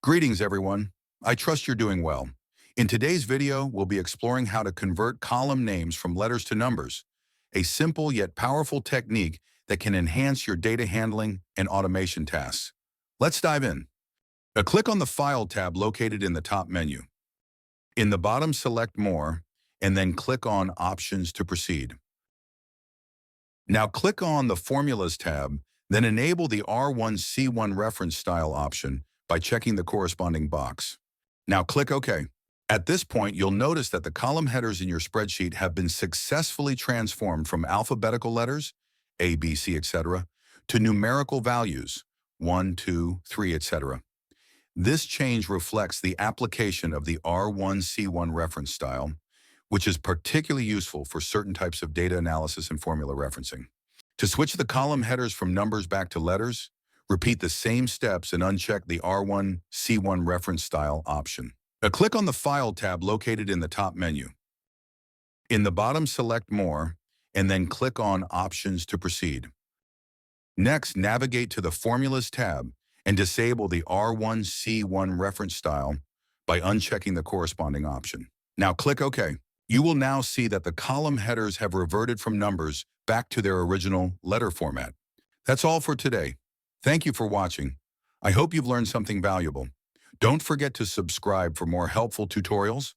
Greetings, everyone. I trust you're doing well. In today's video, we'll be exploring how to convert column names from letters to numbers, a simple yet powerful technique that can enhance your data handling and automation tasks. Let's dive in. Click on the File tab located in the top menu. In the bottom, select More, and then click on Options to proceed. Now click on the Formulas tab, then enable the R1C1 reference style option by checking the corresponding box. Now click OK. At this point, you'll notice that the column headers in your spreadsheet have been successfully transformed from alphabetical letters, A, B, C, etc., to numerical values, 1, 2, 3, etc. This change reflects the application of the R1C1 reference style, which is particularly useful for certain types of data analysis and formula referencing. To switch the column headers from numbers back to letters, repeat the same steps and uncheck the R1C1 reference style option. Now click on the File tab located in the top menu. In the bottom, select More, and then click on Options to proceed. Next, navigate to the Formulas tab and disable the R1C1 reference style by unchecking the corresponding option. Now click OK. You will now see that the column headers have reverted from numbers back to their original letter format. That's all for today. Thank you for watching. I hope you've learned something valuable. Don't forget to subscribe for more helpful tutorials.